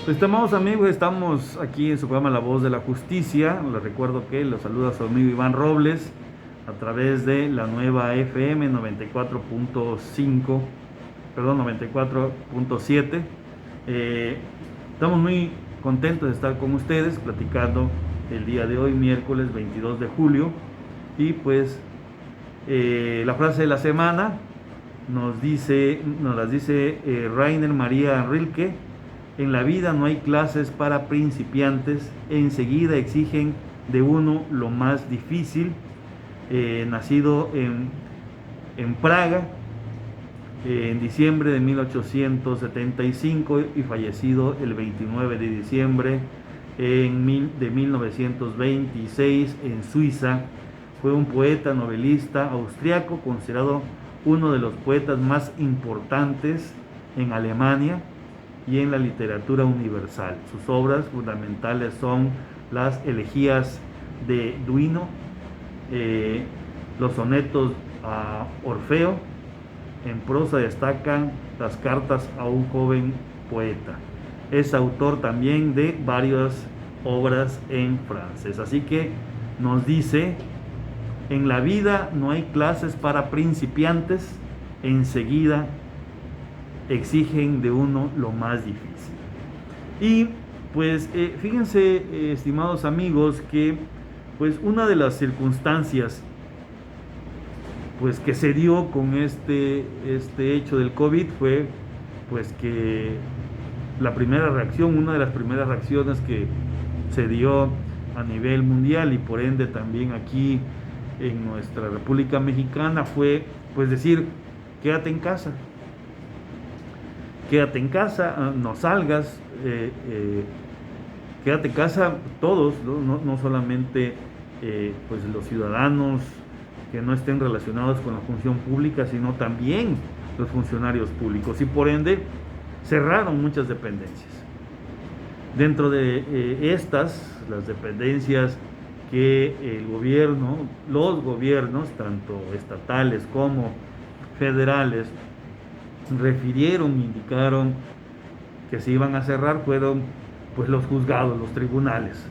Pues, estimados amigos, estamos aquí en su programa La Voz de la Justicia. Les recuerdo que los saluda su amigo Iván Robles a través de la nueva FM 94.5, perdón, 94.7. Estamos muy contentos de estar con ustedes platicando el día de hoy, miércoles 22 de julio. Y pues la frase de la semana nos las dice Rainer Maria Rilke: en la vida no hay clases para principiantes, enseguida exigen de uno lo más difícil. Nacido en Praga en diciembre de 1875 y fallecido el 29 de diciembre de 1926 en Suiza. Fue un poeta novelista austriaco, considerado uno de los poetas más importantes en Alemania y en la literatura universal. Sus obras fundamentales son las elegías de Duino, los sonetos a Orfeo. En prosa destacan las cartas a un joven poeta. Es autor también de varias obras en francés. Así que nos dice: en la vida no hay clases para principiantes, enseguida exigen de uno lo más difícil. Y pues fíjense, estimados amigos, que pues una de las circunstancias pues que se dio con este hecho del COVID fue pues que una de las primeras reacciones que se dio a nivel mundial y por ende también aquí en nuestra República Mexicana fue pues decir: quédate en casa, no salgas, quédate en casa todos, no solamente pues los ciudadanos que no estén relacionados con la función pública, sino también los funcionarios públicos, y por ende cerraron muchas dependencias. Dentro de las dependencias que los gobiernos, tanto estatales como federales, indicaron que se iban a cerrar, fueron pues los juzgados, los tribunales.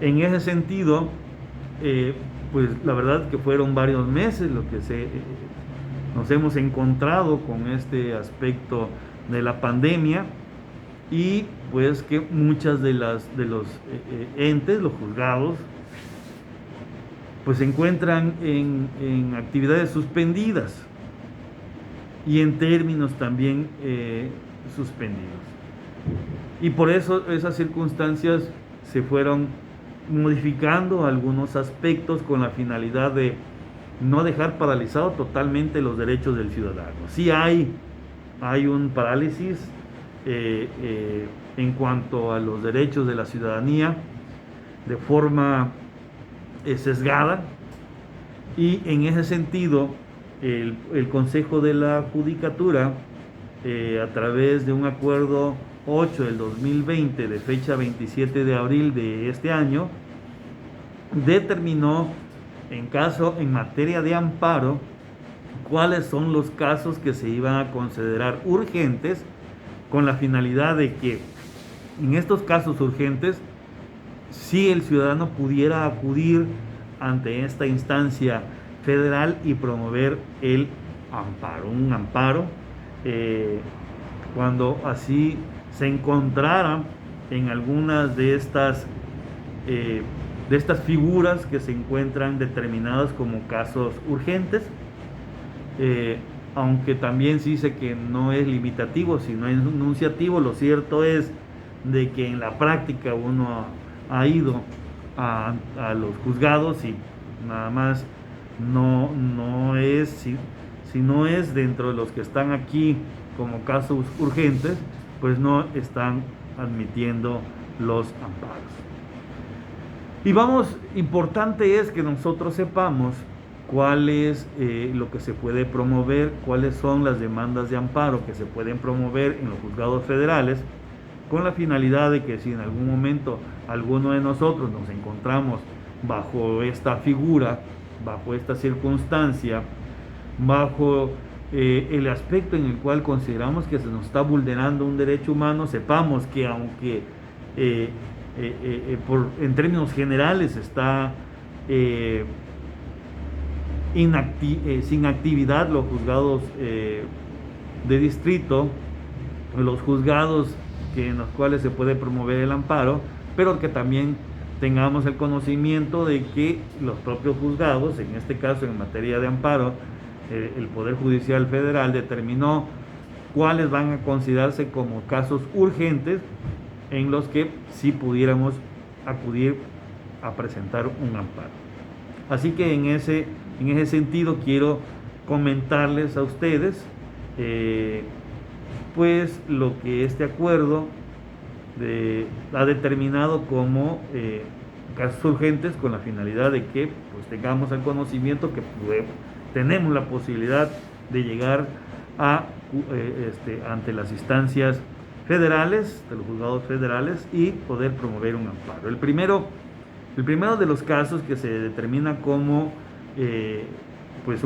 En ese sentido, pues la verdad que fueron varios meses lo que nos hemos encontrado con este aspecto de la pandemia, y pues que muchas de los entes, los juzgados, pues se encuentran en actividades suspendidas y en términos también suspendidos. Y por eso esas circunstancias se fueron modificando algunos aspectos con la finalidad de no dejar paralizado totalmente los derechos del ciudadano. Sí hay un parálisis en cuanto a los derechos de la ciudadanía de forma sesgada, y en ese sentido el Consejo de la Judicatura, a través de un acuerdo 8 del 2020 de fecha 27 de abril de este año, determinó en materia de amparo cuáles son los casos que se iban a considerar urgentes, con la finalidad de que en estos casos urgentes si el ciudadano pudiera acudir ante esta instancia federal y promover el amparo, un amparo, cuando así se encontrara en algunas de estas figuras que se encuentran determinadas como casos urgentes, aunque también se dice que no es limitativo sino es enunciativo. Lo cierto es de que en la práctica uno ha ido a los juzgados y nada más no es, si no es dentro de los que están aquí como casos urgentes, pues no están admitiendo los amparos. Y importante es que nosotros sepamos cuál es lo que se puede promover, cuáles son las demandas de amparo que se pueden promover en los juzgados federales, con la finalidad de que si en algún momento alguno de nosotros nos encontramos bajo esta figura, bajo esta circunstancia, bajo el aspecto en el cual consideramos que se nos está vulnerando un derecho humano, sepamos que aunque en términos generales está sin actividad los juzgados de distrito, los juzgados en los cuales se puede promover el amparo, pero que también tengamos el conocimiento de que los propios juzgados, en este caso en materia de amparo, el Poder Judicial Federal determinó cuáles van a considerarse como casos urgentes en los que sí pudiéramos acudir a presentar un amparo. Así que en ese sentido quiero comentarles a ustedes pues lo que este acuerdo ha determinado como casos urgentes, con la finalidad de que pues tengamos el conocimiento que tenemos la posibilidad de llegar ante las instancias federales, de los juzgados federales, y poder promover un amparo. El primero de los casos que se determina como pues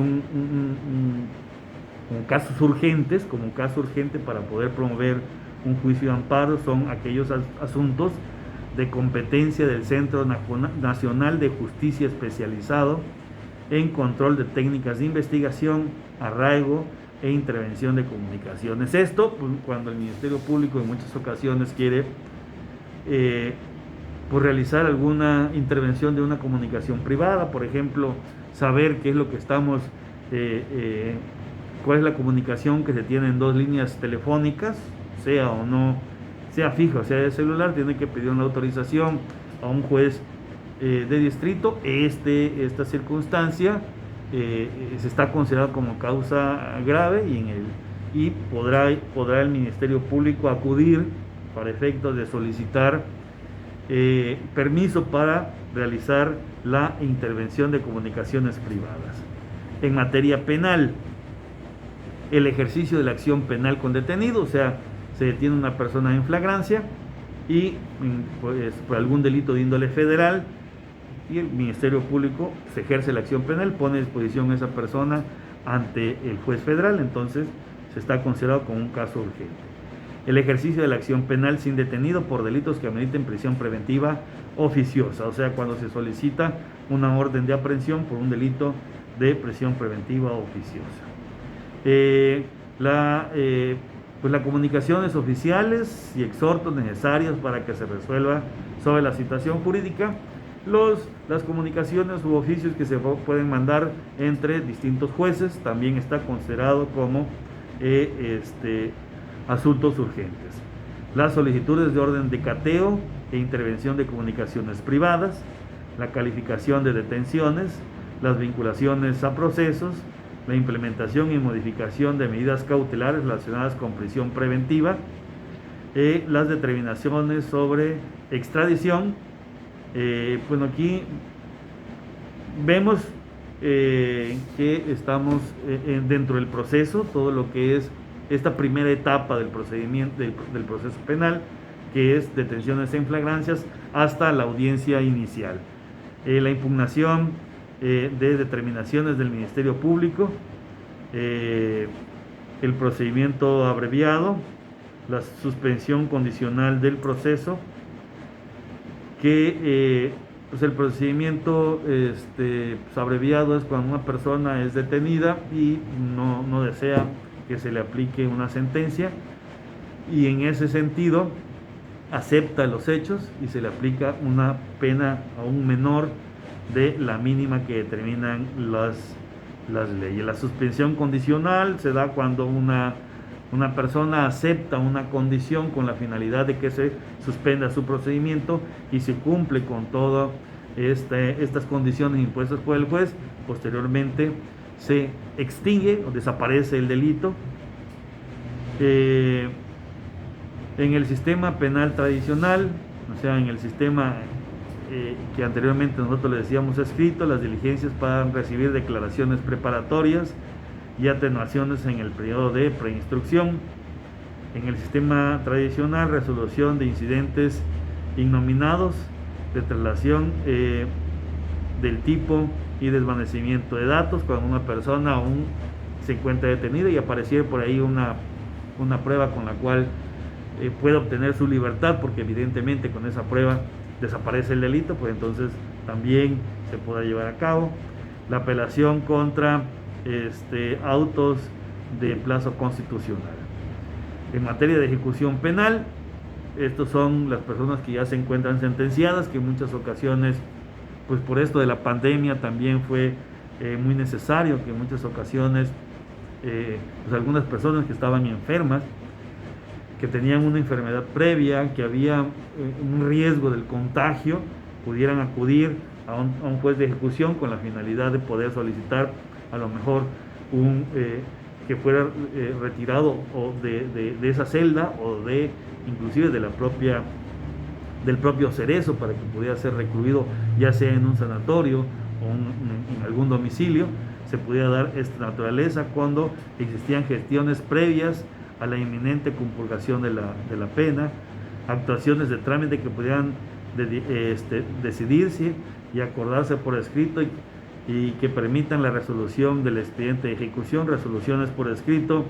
casos urgentes, como un caso urgente para poder promover un juicio de amparo, son aquellos asuntos de competencia del Centro Nacional de Justicia Especializado en control de técnicas de investigación, arraigo e intervención de comunicaciones. Esto pues, cuando el Ministerio Público en muchas ocasiones quiere pues, realizar alguna intervención de una comunicación privada, por ejemplo, saber qué es lo que estamos cuál es la comunicación que se tiene en dos líneas telefónicas, sea o no, sea fija o sea de celular, tiene que pedir una autorización a un juez de distrito. Esta circunstancia se está considerada como causa grave y podrá el Ministerio Público acudir para efectos de solicitar permiso para realizar la intervención de comunicaciones privadas. En materia penal, el ejercicio de la acción penal con detenido, o sea, se detiene una persona en flagrancia y pues, por algún delito de índole federal, y el Ministerio Público se ejerce la acción penal, pone a disposición a esa persona ante el juez federal, entonces se está considerado como un caso urgente. El ejercicio de la acción penal sin detenido por delitos que ameriten prisión preventiva oficiosa, o sea, cuando se solicita una orden de aprehensión por un delito de prisión preventiva oficiosa. Las comunicaciones oficiales y exhortos necesarios para que se resuelva sobre la situación jurídica, las comunicaciones u oficios que se pueden mandar entre distintos jueces, también está considerado como asuntos urgentes. Las solicitudes de orden de cateo e intervención de comunicaciones privadas, la calificación de detenciones, las vinculaciones a procesos, la implementación y modificación de medidas cautelares relacionadas con prisión preventiva, las determinaciones sobre extradición. Bueno, aquí vemos que estamos dentro del proceso, todo lo que es esta primera etapa del procedimiento del proceso penal, que es detenciones en flagrancias hasta la audiencia inicial. La impugnación de determinaciones del Ministerio Público, el procedimiento abreviado, la suspensión condicional del proceso, que pues el procedimiento abreviado es cuando una persona es detenida y no desea que se le aplique una sentencia, y en ese sentido acepta los hechos y se le aplica una pena aún menor de la mínima que determinan las leyes. La suspensión condicional se da cuando una persona acepta una condición con la finalidad de que se suspenda su procedimiento y se cumple con todas estas condiciones impuestas por el juez. Posteriormente se extingue o desaparece el delito. En el sistema penal tradicional, o sea, en el sistema que anteriormente nosotros le decíamos escrito, las diligencias para recibir declaraciones preparatorias y atenuaciones en el periodo de preinstrucción. En el sistema tradicional, resolución de incidentes innominados de traslación del tipo y desvanecimiento de datos, cuando una persona aún se encuentra detenido y apareciera por ahí una prueba con la cual puede obtener su libertad, porque evidentemente con esa prueba desaparece el delito, pues entonces también se podrá llevar a cabo la apelación contra autos de plazo constitucional. En materia de ejecución penal, estos son las personas que ya se encuentran sentenciadas, que en muchas ocasiones, pues por esto de la pandemia también fue muy necesario que en muchas ocasiones pues algunas personas que estaban enfermas, que tenían una enfermedad previa, que había un riesgo del contagio, pudieran acudir a un juez de ejecución con la finalidad de poder solicitar a lo mejor que fuera retirado o de esa celda o inclusive del propio cerezo, para que pudiera ser recluido ya sea en un sanatorio o en algún domicilio. Se pudiera dar esta naturaleza cuando existían gestiones previas a la inminente compurgación de la pena, actuaciones de trámite que pudieran decidirse y acordarse por escrito y que permitan la resolución del expediente de ejecución, resoluciones por escrito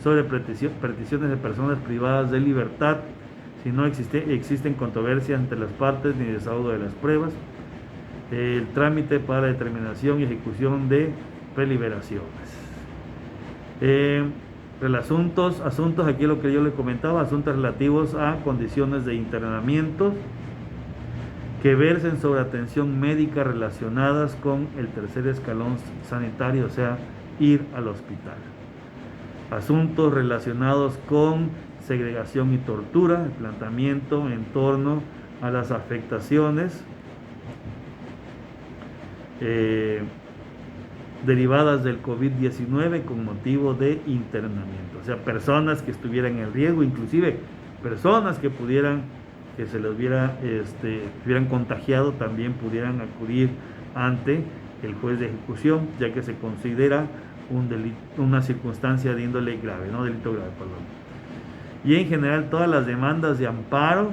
sobre peticiones de personas privadas de libertad, si no existen controversias entre las partes ni desahogo de las pruebas, el trámite para determinación y ejecución de preliberaciones. Asuntos, aquí lo que yo le comentaba, asuntos relativos a condiciones de internamiento que versen sobre atención médica relacionadas con el tercer escalón sanitario, o sea, ir al hospital. Asuntos relacionados con segregación y tortura, el planteamiento en torno a las afectaciones derivadas del COVID-19 con motivo de internamiento, o sea, personas que estuvieran en riesgo, inclusive personas que se les hubieran contagiado, también pudieran acudir ante el juez de ejecución, ya que se considera una circunstancia de índole grave, no delito grave, perdón. Y en general todas las demandas de amparo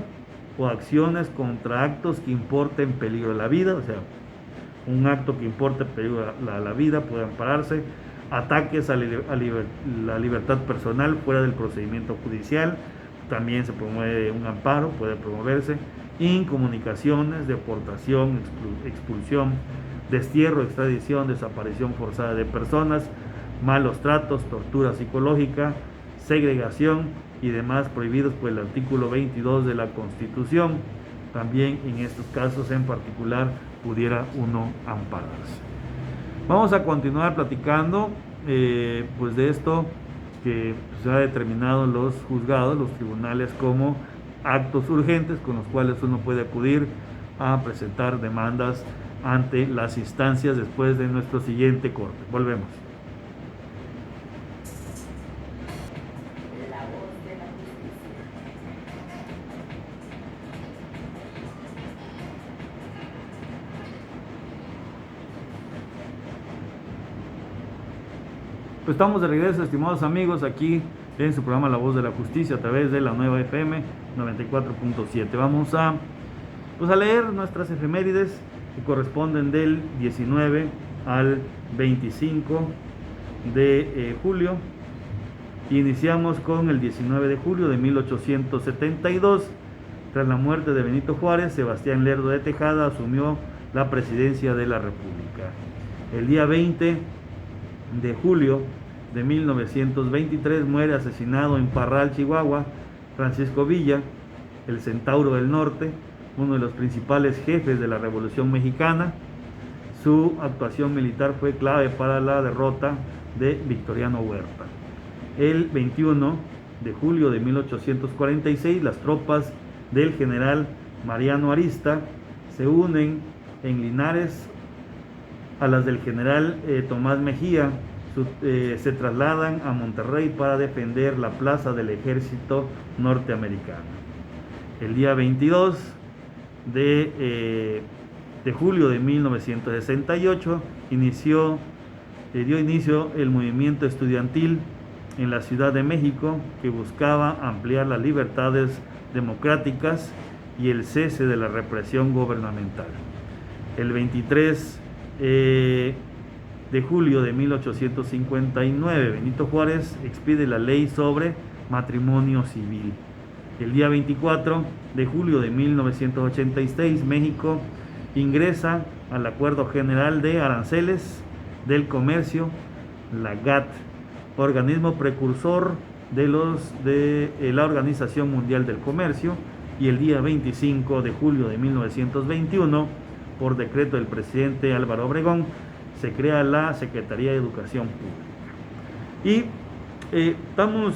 o acciones contra actos que importen peligro a la vida, o sea, un acto que importe peligro a la vida puede ampararse, ataques a la libertad personal fuera del procedimiento judicial, también se promueve un amparo, puede promoverse, incomunicaciones, deportación, expulsión, destierro, extradición, desaparición forzada de personas, malos tratos, tortura psicológica, segregación y demás prohibidos por el artículo 22 de la Constitución. También en estos casos en particular pudiera uno ampararse. Vamos a continuar platicando pues de esto que se ha determinado en los juzgados, los tribunales, como actos urgentes con los cuales uno puede acudir a presentar demandas ante las instancias después de nuestro siguiente corte. Volvemos. Pues estamos de regreso, estimados amigos, aquí en su programa La Voz de la Justicia a través de la nueva FM 94.7. Vamos a leer nuestras efemérides que corresponden del 19 al 25 de julio. Iniciamos con el 19 de julio de 1872. Tras la muerte de Benito Juárez, Sebastián Lerdo de Tejada asumió la presidencia de la República. El día 20 de julio de 1923 muere asesinado en Parral, Chihuahua, Francisco Villa, el Centauro del Norte, uno de los principales jefes de la Revolución Mexicana. Su actuación militar fue clave para la derrota de Victoriano Huerta. El 21 de julio de 1846, las tropas del general Mariano Arista se unen en Linares a las del general Tomás Mejía. Se trasladan a Monterrey para defender la plaza del ejército norteamericano. El día 22 de julio de 1968 dio inicio el movimiento estudiantil en la Ciudad de México, que buscaba ampliar las libertades democráticas y el cese de la represión gubernamental. El 23 de julio de 1859, Benito Juárez expide la ley sobre matrimonio civil. El día 24 de julio de 1986, México ingresa al Acuerdo General de Aranceles del Comercio, la GATT, organismo precursor de la Organización Mundial del Comercio. Y el día 25 de julio de 1921, por decreto del presidente Álvaro Obregón, se crea la Secretaría de Educación Pública. Y estamos,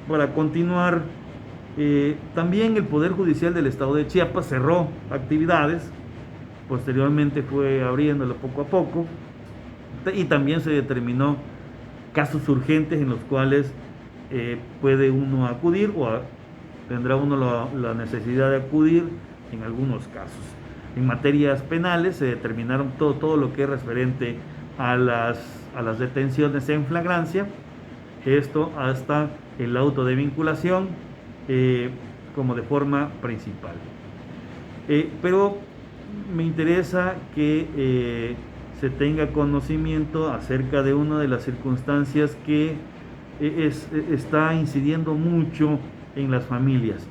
para continuar, también el Poder Judicial del Estado de Chiapas cerró actividades, posteriormente fue abriéndolo poco a poco, y también se determinó casos urgentes en los cuales puede uno acudir o tendrá uno la necesidad de acudir en algunos casos. En materias penales se determinaron todo lo que es referente a las detenciones en flagrancia, esto hasta el auto de vinculación como de forma principal. Pero me interesa que se tenga conocimiento acerca de una de las circunstancias que está incidiendo mucho en las familias.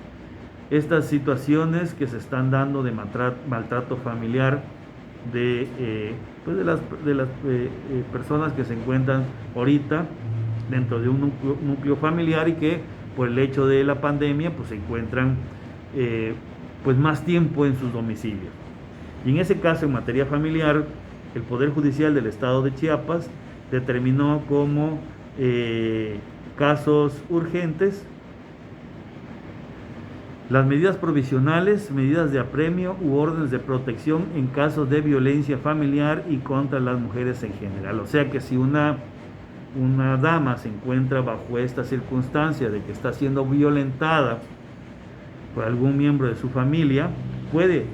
Estas situaciones que se están dando de maltrato familiar de las personas que se encuentran ahorita dentro de un núcleo familiar y que por el hecho de la pandemia pues se encuentran pues más tiempo en sus domicilios. Y en ese caso, en materia familiar, el Poder Judicial del Estado de Chiapas determinó como casos urgentes las medidas provisionales, medidas de apremio u órdenes de protección en casos de violencia familiar y contra las mujeres en general. O sea que si una dama se encuentra bajo esta circunstancia de que está siendo violentada por algún miembro de su familia, puede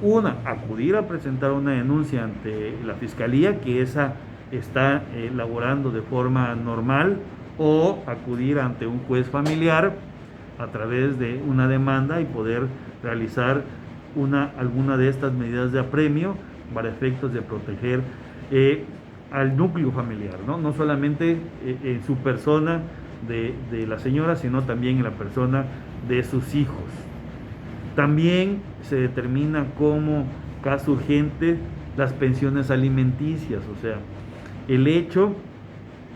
acudir a presentar una denuncia ante la Fiscalía, que esa está elaborando de forma normal, o acudir ante un juez familiar a través de una demanda y poder realizar alguna de estas medidas de apremio para efectos de proteger al núcleo familiar, no solamente en su persona de la señora, sino también en la persona de sus hijos. También se determina como caso urgente las pensiones alimenticias, o sea, el hecho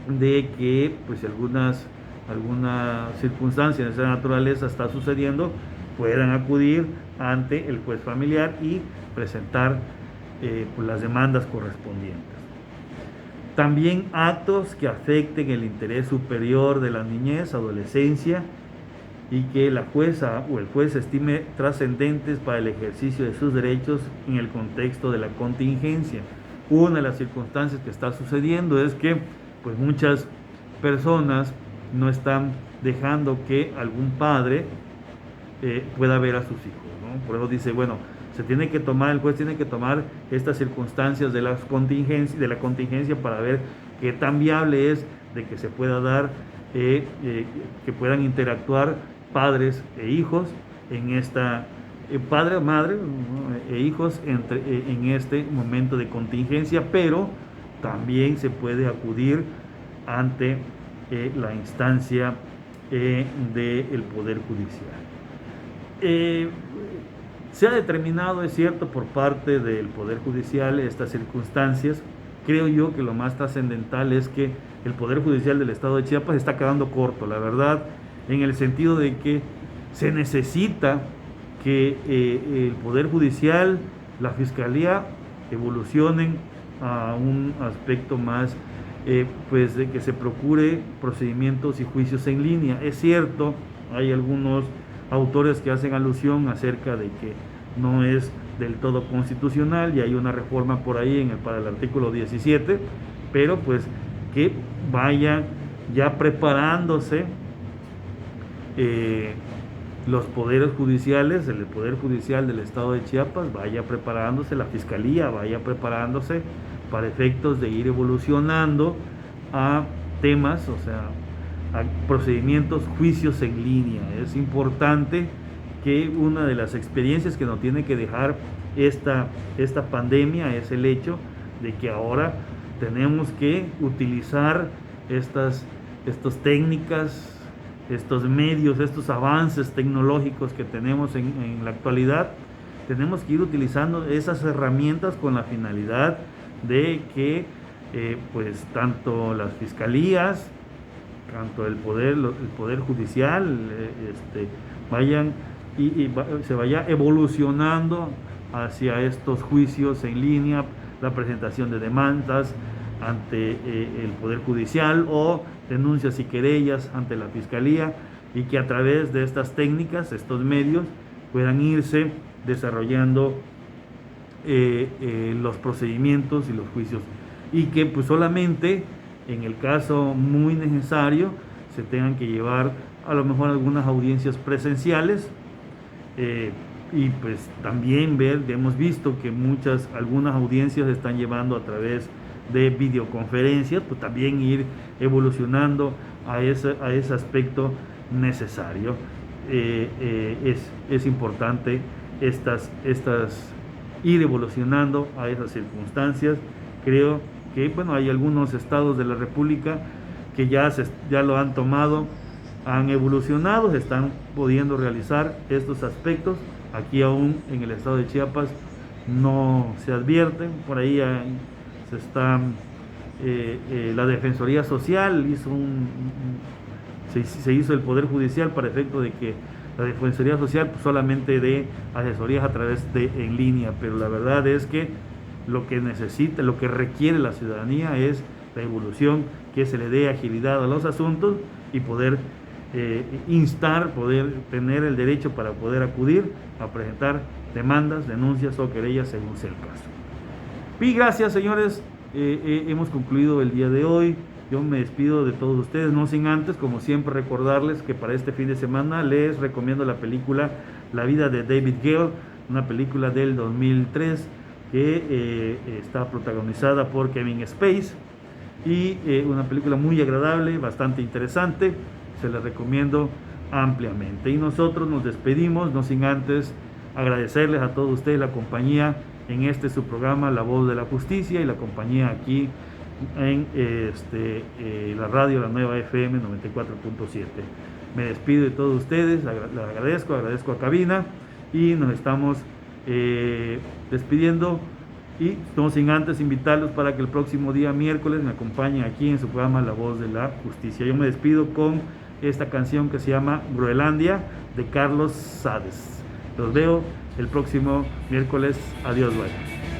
de que pues alguna circunstancia de esa naturaleza está sucediendo, puedan acudir ante el juez familiar y presentar pues las demandas correspondientes. También actos que afecten el interés superior de la niñez, adolescencia, y que la jueza o el juez estime trascendentes para el ejercicio de sus derechos en el contexto de la contingencia. Una de las circunstancias que está sucediendo es que pues muchas personas no están dejando que algún padre pueda ver a sus hijos, ¿no? Por eso dice, bueno, el juez tiene que tomar estas circunstancias de la contingencia para ver qué tan viable es de que se pueda dar, que puedan interactuar padres e hijos en esta padre, madre e hijos en este momento de contingencia, pero también se puede acudir ante la instancia del Poder Judicial. Se ha determinado, es cierto, por parte del Poder Judicial estas circunstancias. Creo yo que lo más trascendental es que el Poder Judicial del Estado de Chiapas está quedando corto, la verdad, en el sentido de que se necesita que el Poder Judicial, la Fiscalía, evolucionen a un aspecto más, pues de que se procure procedimientos y juicios en línea. Es cierto, hay algunos autores que hacen alusión acerca de que no es del todo constitucional y hay una reforma por ahí para el artículo 17, pero pues que vaya ya preparándose los poderes judiciales, el Poder Judicial del Estado de Chiapas vaya preparándose, la Fiscalía vaya preparándose para efectos de ir evolucionando a temas, o sea, a procedimientos, juicios en línea. Es importante que una de las experiencias que nos tiene que dejar esta pandemia es el hecho de que ahora tenemos que utilizar estas técnicas, estos medios, estos avances tecnológicos que tenemos en la actualidad. Tenemos que ir utilizando esas herramientas con la finalidad de que pues tanto las fiscalías, tanto el poder judicial vayan se vaya evolucionando hacia estos juicios en línea, la presentación de demandas ante el Poder Judicial o denuncias y querellas ante la Fiscalía, y que a través de estas técnicas, estos medios, puedan irse desarrollando los procedimientos y los juicios, y que pues solamente en el caso muy necesario se tengan que llevar a lo mejor algunas audiencias presenciales, y pues también hemos visto que algunas audiencias se están llevando a través de videoconferencias, pues también ir evolucionando a ese aspecto necesario. Es importante ir evolucionando a esas circunstancias. Creo que bueno, hay algunos estados de la República que ya lo han tomado, han evolucionado, se están pudiendo realizar estos aspectos. Aquí aún en el estado de Chiapas no se advierten, por ahí se está la Defensoría Social se hizo el Poder Judicial para efecto de que la Defensoría Social pues, solamente dé asesorías a través de en línea, pero la verdad es que lo que requiere la ciudadanía es la evolución, que se le dé agilidad a los asuntos y poder poder tener el derecho para poder acudir a presentar demandas, denuncias o querellas según sea el caso. Y gracias, señores, hemos concluido el día de hoy. Yo me despido de todos ustedes, no sin antes, como siempre, recordarles que para este fin de semana les recomiendo la película La vida de David Gale, una película del 2003 que está protagonizada por Kevin Spacey, y una película muy agradable, bastante interesante, se la recomiendo ampliamente. Y nosotros nos despedimos, no sin antes agradecerles a todos ustedes la compañía en su programa La Voz de la Justicia, y la compañía aquí en la radio La Nueva FM 94.7. Me despido de todos ustedes, les agradezco a Cabina, y nos estamos despidiendo, y no sin antes invitarlos para que el próximo día miércoles me acompañen aquí en su programa La Voz de la Justicia. Yo me despido con esta canción que se llama Groenlandia, de Carlos Sades. Los veo el próximo miércoles. Adiós, bye.